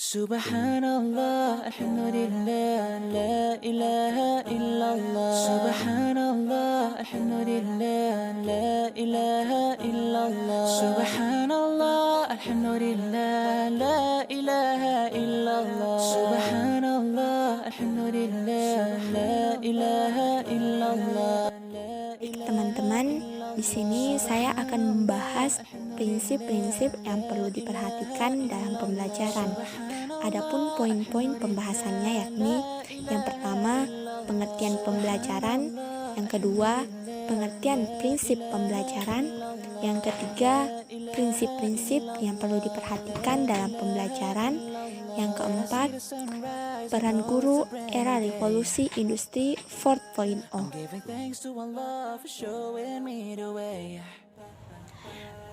Subhanallah, alhamdulillah, la ilaha illallah. Subhanallah, alhamdulillah, la ilaha illallah. Subhanallah, alhamdulillah, la ilaha illallah. Subhanallah, alhamdulillah, la ilaha illallah. Teman-teman, di sini saya akan membahas prinsip-prinsip yang perlu diperhatikan dalam pembelajaran. Adapun poin-poin pembahasannya yakni yang pertama, pengertian pembelajaran, yang kedua, pengertian prinsip pembelajaran, yang ketiga, prinsip-prinsip yang perlu diperhatikan dalam pembelajaran, yang keempat, peran guru era revolusi industri 4.0.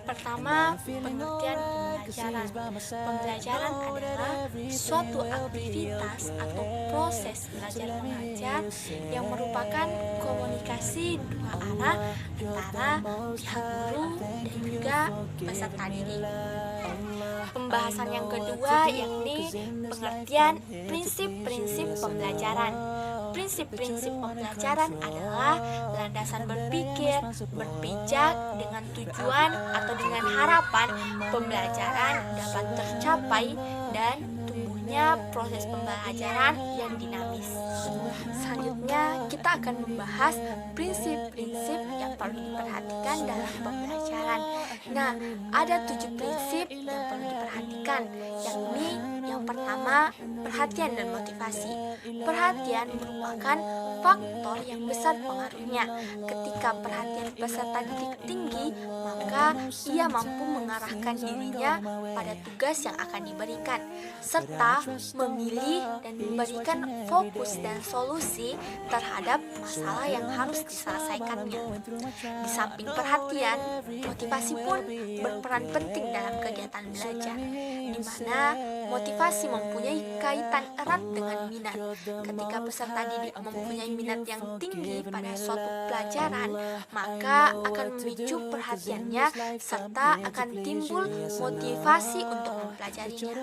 Pertama, pengertian pembelajaran. Pembelajaran adalah suatu aktivitas atau proses belajar mengajar yang merupakan komunikasi dua arah antara pihak guru dan juga peserta didik. Pembahasan yang kedua yakni pengertian prinsip-prinsip pembelajaran. Prinsip-prinsip pembelajaran adalah landasan berpikir, berpijak dengan tujuan atau dengan harapan pembelajaran dapat tercapai dan tumbuhnya proses pembelajaran yang dinamis. Selanjutnya, kita akan membahas prinsip-prinsip yang perlu diperhatikan dalam pembelajaran. Nah, ada 7 prinsip yang perlu diperhatikan, yakni yang pertama, perhatian dan motivasi. Perhatian merupakan faktor yang besar pengaruhnya. Ketika perhatian peserta didik tinggi, maka ia mampu mengarahkan dirinya pada tugas yang akan diberikan, serta memilih dan memberikan fokus dan solusi terhadap masalah yang harus diselesaikannya. Di samping perhatian, motivasi pun berperan penting dalam kegiatan belajar, di mana motivasi mempunyai kaitan erat dengan minat. Ketika peserta didik mempunyai minat yang tinggi pada suatu pelajaran, maka akan memicu perhatiannya serta akan timbul motivasi untuk mempelajarinya.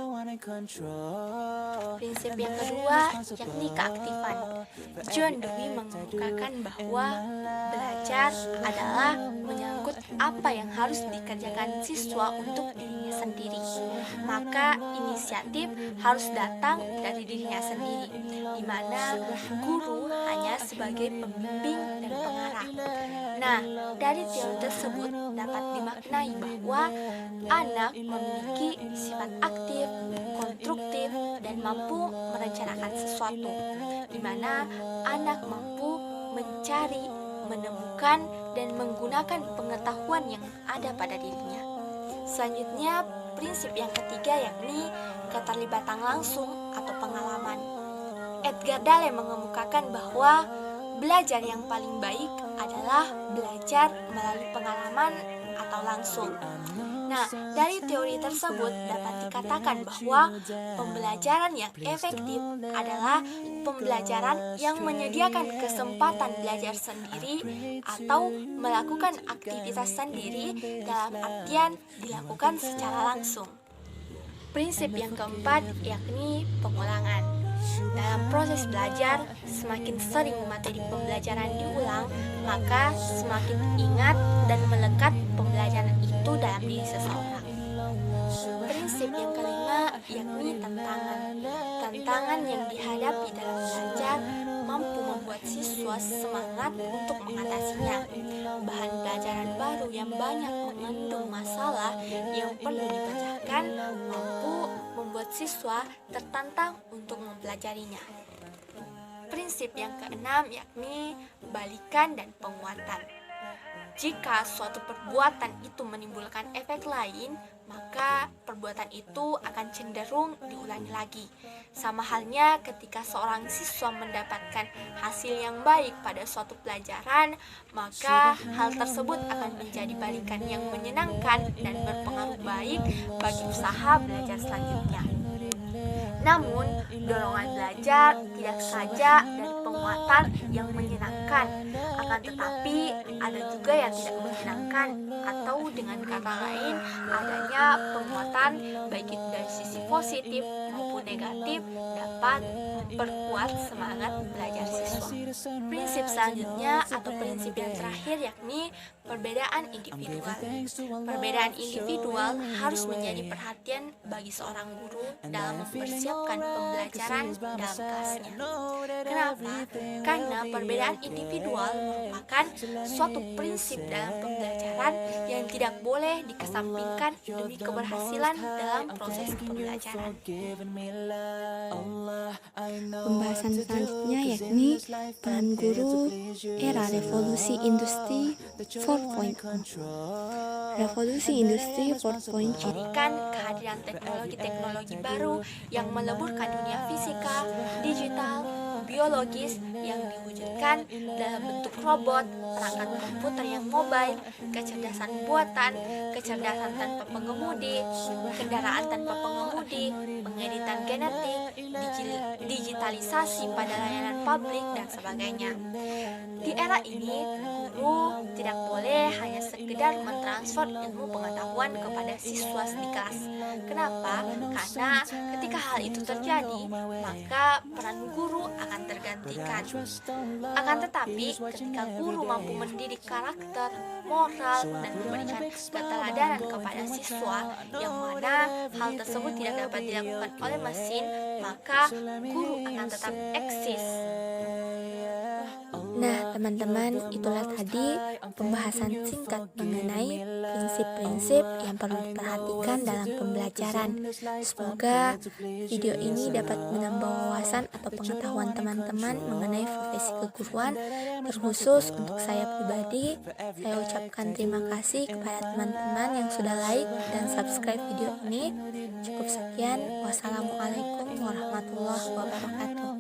Prinsip yang kedua yakni keaktifan. John Dewey mengemukakan bahwa belajar adalah menyangkut apa yang harus dikerjakan siswa untuk dirinya sendiri. Maka inisiatif harus datang dari dirinya sendiri, di mana guru hanya sebagai pembimbing dan pengarah. Nah, dari teori tersebut dapat dimaknai bahwa anak memiliki sifat aktif, konstruktif, dan mampu merencanakan sesuatu, di mana anak mampu mencari, menemukan, dan menggunakan pengetahuan yang ada pada dirinya. Selanjutnya, prinsip yang ketiga yakni keterlibatan langsung atau pengalaman. Edgar Dale mengemukakan bahwa belajar yang paling baik adalah belajar melalui pengalaman atau langsung. Nah, dari teori tersebut dapat dikatakan bahwa pembelajaran yang efektif adalah pembelajaran yang menyediakan kesempatan belajar sendiri atau melakukan aktivitas sendiri dalam artian dilakukan secara langsung. Prinsip yang keempat yakni pengulangan. Dalam proses belajar, semakin sering materi pembelajaran diulang, maka semakin ingat dan melekat pembelajaran itu dalam diri seseorang. Prinsip yang kelima yakni tantangan. Tantangan yang dihadapi dalam belajar mampu membuat siswa semangat untuk mengatasinya. Bahan pelajaran baru yang banyak mengandung masalah yang perlu dipecahkan mampu membuat siswa tertantang untuk mempelajarinya. Prinsip yang keenam yakni balikan dan penguatan. Jika suatu perbuatan itu menimbulkan efek lain, maka perbuatan itu akan cenderung diulangi lagi. Sama halnya ketika seorang siswa mendapatkan hasil yang baik pada suatu pelajaran, maka hal tersebut akan menjadi balikan yang menyenangkan dan berpengaruh baik bagi usaha belajar selanjutnya. Namun, dorongan belajar tidak saja dari penguatan yang menyenangkan, akan tetapi ada juga yang tidak menyenangkan, atau dengan kata lain, adanya penguatan baik itu dari sisi positif maupun negatif dapat memperkuat semangat belajar siswa. Prinsip selanjutnya atau prinsip yang terakhir yakni perbedaan individual. Perbedaan individual harus menjadi perhatian bagi seorang guru dalam mempersiapkan pembelajaran dalam kelasnya. Kenapa? Karena perbedaan individual merupakan suatu prinsip dalam pembelajaran yang tidak boleh dikesampingkan demi keberhasilan dalam proses pembelajaran. Pembahasan selanjutnya yakni peran guru era revolusi industri 4.0. Revolusi industri 4.0 Menjadikan kehadiran teknologi-teknologi baru yang meleburkan dunia fisika, digital, biologis yang diwujudkan dalam bentuk robot, perangkat komputer yang mobile, kecerdasan buatan, kecerdasan tanpa pengemudi, kendaraan tanpa pengemudi, pengeditan genetik, digitalisasi pada layanan publik, dan sebagainya. Di era ini, guru tidak boleh hanya sekedar mentransfer ilmu pengetahuan kepada siswa di kelas. Kenapa? Karena ketika hal itu terjadi, maka peran guru akan tergantikan. Akan tetapi, ketika guru mampu mendidik karakter, moral, dan memberikan keteladanan kepada siswa, yang mana hal tersebut tidak dapat dilakukan oleh mesin, maka guru akan tetap eksis. Nah, teman-teman, itulah tadi pembahasan singkat mengenai prinsip-prinsip yang perlu diperhatikan dalam pembelajaran. Semoga video ini dapat menambah wawasan atau pengetahuan teman-teman mengenai profesi keguruan, terkhusus untuk saya pribadi. Saya ucapkan terima kasih kepada teman-teman yang sudah like dan subscribe video ini. Cukup sekian. Wassalamualaikum warahmatullahi wabarakatuh.